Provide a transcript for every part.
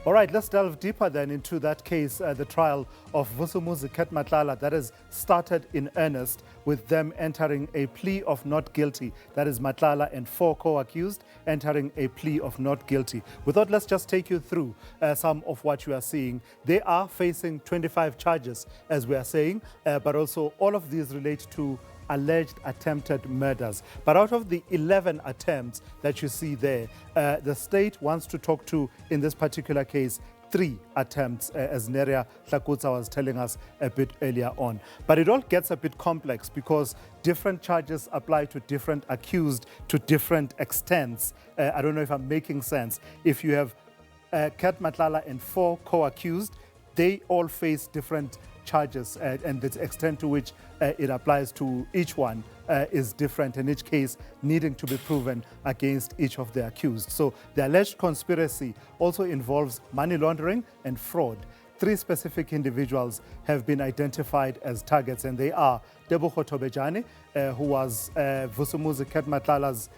All right, let's delve deeper then into that case, the trial of Vusumuzi Matlala, that has started in earnest with them entering a plea of not guilty. That is Matlala and 4 co-accused entering a plea of not guilty. We thought let's just take you through some of what you are seeing. They are facing 25 charges, as we are saying, but also all of these relate to alleged attempted murders. But out of the 11 attempts that you see there, the state wants to talk to, in this particular case, 3 attempts, as Neria Tlakutsa was telling us a bit earlier on. But it all gets a bit complex because different charges apply to different accused to different extents. I don't know if I'm making sense. If you have Kat Matlala and 4 co-accused, they all face different charges, and the extent to which it applies to each one is different, in each case needing to be proven against each of the accused. So the alleged conspiracy also involves money laundering and fraud. 3 specific individuals have been identified as targets, and they are Tebogo Tobejane, who was Vusumuzi Matlala's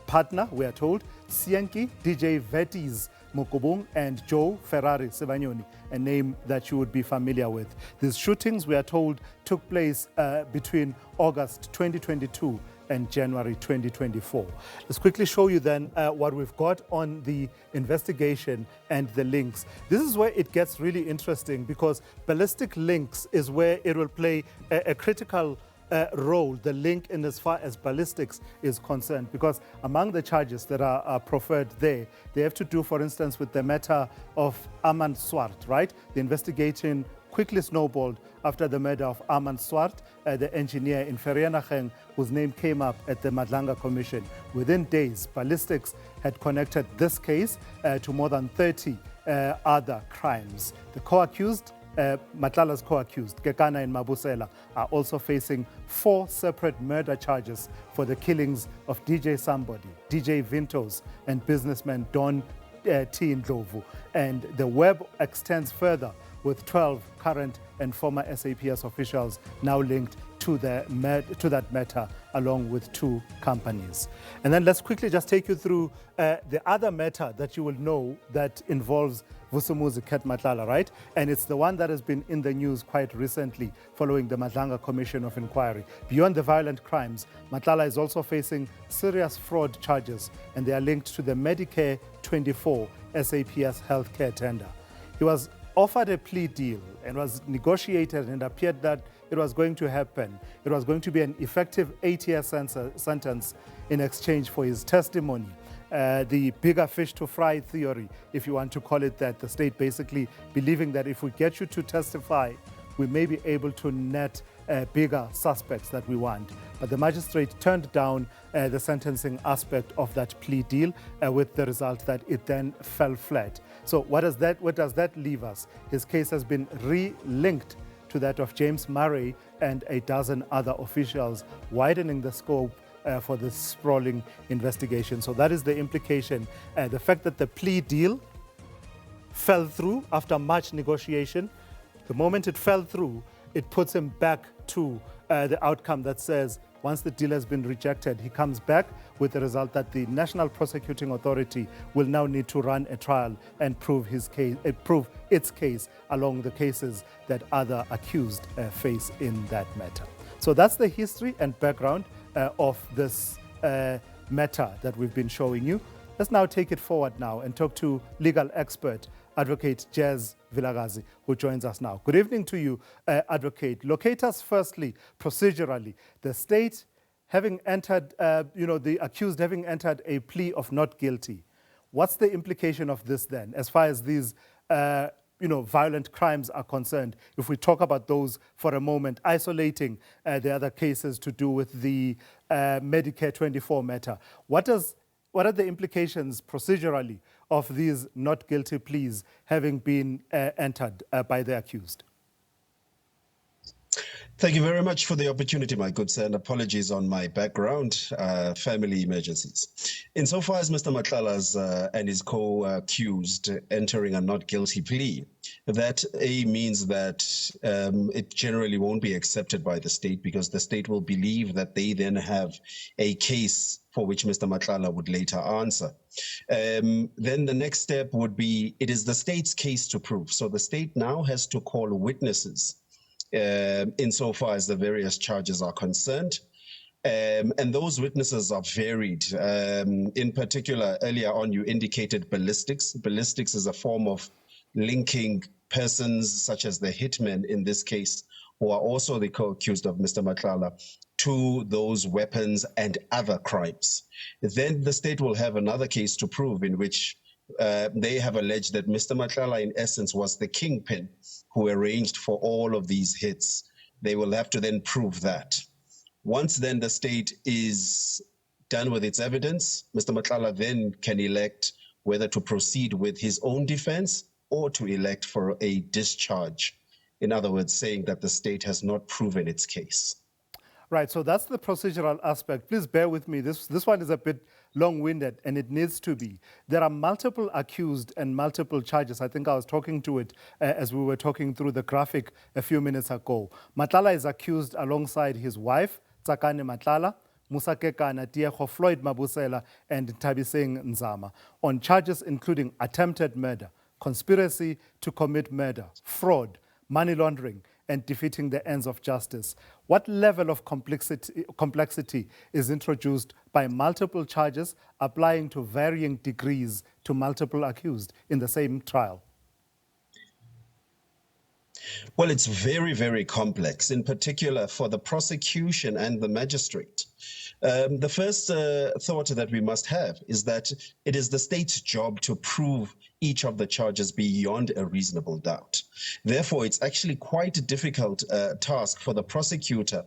partner, we are told, Sienki DJ Vetis Mokobung, and Joe Ferrari Sebanyoni, a name that you would be familiar with. These shootings, we are told, took place between August 2022 and January 2024. Let's quickly show you then what we've got on the investigation and the links. This is where it gets really interesting because ballistic links is where it will play a critical role, the link in as far as ballistics is concerned, because among the charges that are proffered there, they have to do, for instance, with the matter of Armand Swart, right? The investigation quickly snowballed after the murder of Armand Swart, the engineer in Vereeniging, whose name came up at the Madlanga Commission. Within days, ballistics had connected this case to more than 30 other crimes. The co-accused, Matlala's co-accused, Kekana and Mabusela, are also facing 4 separate murder charges for the killings of DJ Somebody, DJ Vintos, and businessman Don T. Ndlovu. And the web extends further with 12 current and former SAPS officials now linked to that matter, along with 2 companies. And then let's quickly just take you through the other matter that you will know that involves Vusumuzi Matlala, right? And it's the one that has been in the news quite recently following the Madlanga Commission of Inquiry. Beyond the violent crimes, Matlala is also facing serious fraud charges, and they are linked to the Medicare 24 SAPS healthcare tender. He was offered a plea deal and was negotiated, and appeared that it was going to happen. It was going to be an effective 8-year sentence in exchange for his testimony. The bigger fish to fry theory, if you want to call it that, the state basically believing that if we get you to testify, we may be able to net bigger suspects that we want. But the magistrate turned down the sentencing aspect of that plea deal, with the result that it then fell flat. So what does that leave us? His case has been re-linked to that of James Murray and a dozen other officials, widening the scope for this sprawling investigation. So that is the implication. The fact that the plea deal fell through after much negotiation, the moment it fell through, it puts him back to the outcome that says once the deal has been rejected, he comes back with the result that the National Prosecuting Authority will now need to run a trial and prove his case, prove its case along the cases that other accused face in that matter. So that's the history and background of this matter that we've been showing you. Let's now take it forward now and talk to legal expert Advocate Jazz Vilakazi, who joins us now. Good evening to you, Advocate. Locate us firstly, procedurally. The state having entered, the accused having entered a plea of not guilty. What's the implication of this then, as far as these violent crimes are concerned? If we talk about those for a moment, isolating the other cases to do with the Medicare 24 matter, what are the implications procedurally of these not guilty pleas having been entered by the accused? Thank you very much for the opportunity, my good sir, and apologies on my background, family emergencies. Insofar as Mr. Matlala's and his co-accused entering a not guilty plea, that means that it generally won't be accepted by the state, because the state will believe that they then have a case for which Mr. Matlala would later answer. Then the next step would be, it is the state's case to prove. So the state now has to call witnesses insofar as the various charges are concerned. And those witnesses are varied. In particular, earlier on, you indicated ballistics. Ballistics is a form of linking persons such as the hitmen in this case, who are also the co-accused of Mr. Matlala, to those weapons and other crimes. Then the state will have another case to prove in which they have alleged that Mr. Matlala, in essence, was the kingpin who arranged for all of these hits. They will have to then prove that. Once then the state is done with its evidence, Mr. Matlala then can elect whether to proceed with his own defense or to elect for a discharge. In other words, saying that the state has not proven its case. Right, so that's the procedural aspect. Please bear with me. This one is a bit long-winded, and it needs to be. There are multiple accused and multiple charges. I think I was talking to it as we were talking through the graphic a few minutes ago. Matlala is accused alongside his wife, Tsakane Matlala, Musakekana Tiego, Floyd Mabusela, and Tabiseng Nzama, on charges including attempted murder, conspiracy to commit murder, fraud, money laundering, and defeating the ends of justice. What level of complexity is introduced by multiple charges applying to varying degrees to multiple accused in the same trial? Well, it's very, very complex, in particular for the prosecution and the magistrate. The first thought that we must have is that it is the state's job to prove each of the charges beyond a reasonable doubt. Therefore, it's actually quite a difficult task for the prosecutor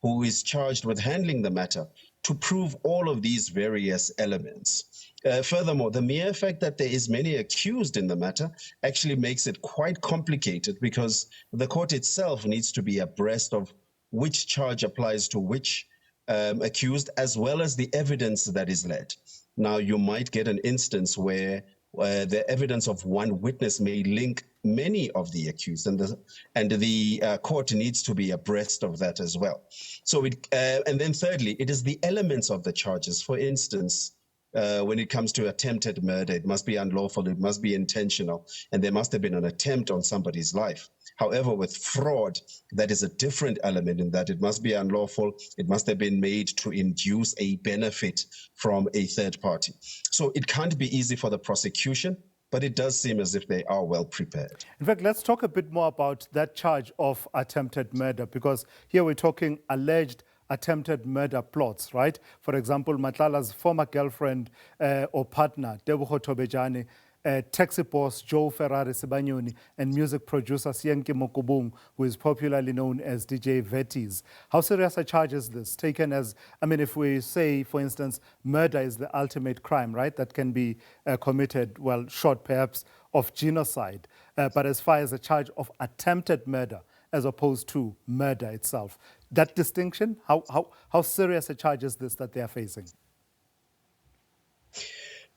who is charged with handling the matter to prove all of these various elements. Furthermore, the mere fact that there is many accused in the matter actually makes it quite complicated, because the court itself needs to be abreast of which charge applies to which accused, as well as the evidence that is led. Now, you might get an instance where the evidence of one witness may link many of the accused, and the court needs to be abreast of that as well. So, and then thirdly, it is the elements of the charges. For instance, when it comes to attempted murder, it must be unlawful, it must be intentional, and there must have been an attempt on somebody's life. However, with fraud, that is a different element in that it must be unlawful, it must have been made to induce a benefit from a third party. So it can't be easy for the prosecution, but it does seem as if they are well prepared. In fact, let's talk a bit more about that charge of attempted murder, because here we're talking alleged attempted murder plots, right? For example, Matlala's former girlfriend or partner, Tebogo Tobejane, taxi boss Joe Ferrari Sibanyoni, and music producer Sienke Mokubung, who is popularly known as DJ Vetis. How serious a charge is this? Taken as, I mean, if we say, for instance, murder is the ultimate crime, right? That can be committed, well, short perhaps of genocide. But as far as a charge of attempted murder, as opposed to murder itself, that distinction, how serious a charge is this that they are facing?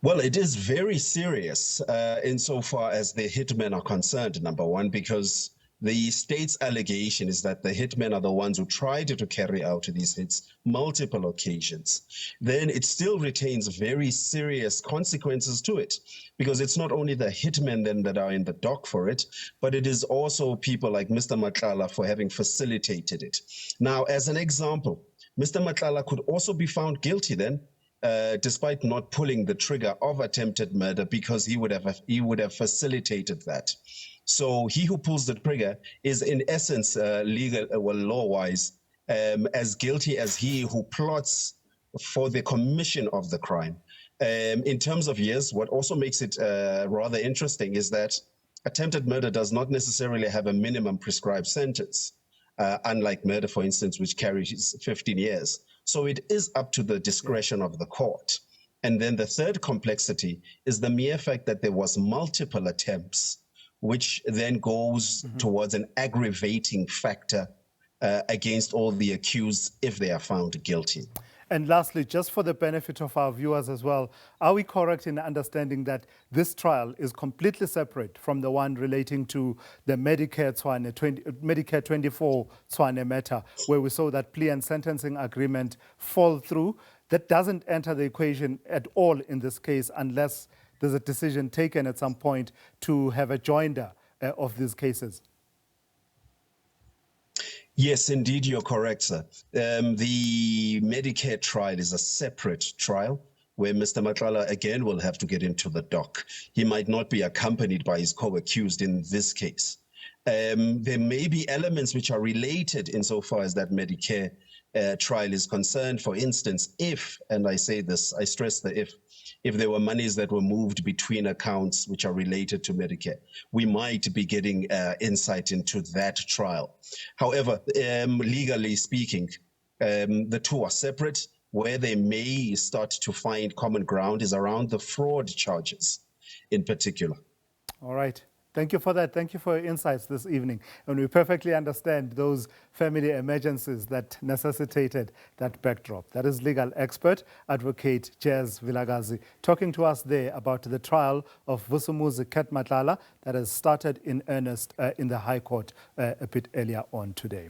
Well, it is very serious insofar as the hitmen are concerned, number one, because the state's allegation is that the hitmen are the ones who tried to carry out these hits multiple occasions. Then it still retains very serious consequences to it, because it's not only the hitmen then that are in the dock for it, but it is also people like Mr. Matlala for having facilitated it. Now, as an example, Mr. Matlala could also be found guilty then, despite not pulling the trigger of attempted murder, because he would have facilitated that. So he who pulls the trigger is in essence law-wise as guilty as he who plots for the commission of the crime. In terms of years, what also makes it rather interesting is that attempted murder does not necessarily have a minimum prescribed sentence, unlike murder, for instance, which carries 15 years. So it is up to the discretion of the court. And then the third complexity is the mere fact that there was multiple attempts, which then goes towards an aggravating factor against all the accused if they are found guilty. And lastly, just for the benefit of our viewers as well, are we correct in understanding that this trial is completely separate from the one relating to the Medicare 24 Tshwane matter, where we saw that plea and sentencing agreement fall through? that doesn't enter the equation at all in this case unless there's a decision taken at some point to have a joinder of these cases. Yes, indeed, you're correct, sir. The Medicare trial is a separate trial where Mr. Matlala again will have to get into the dock. He might not be accompanied by his co-accused in this case. There may be elements which are related insofar as that Medicare trial is concerned. For instance, if, and I say this, I stress the if there were monies that were moved between accounts which are related to Medicare, we might be getting insight into that trial. However, legally speaking, the two are separate. Where they may start to find common ground is around the fraud charges in particular. All right. Thank you for that. Thank you for your insights this evening. And we perfectly understand those family emergencies that necessitated that backdrop. That is legal expert, Advocate Jazz Vilakazi, talking to us there about the trial of Vusumuzi Matlala that has started in earnest in the High Court a bit earlier on today.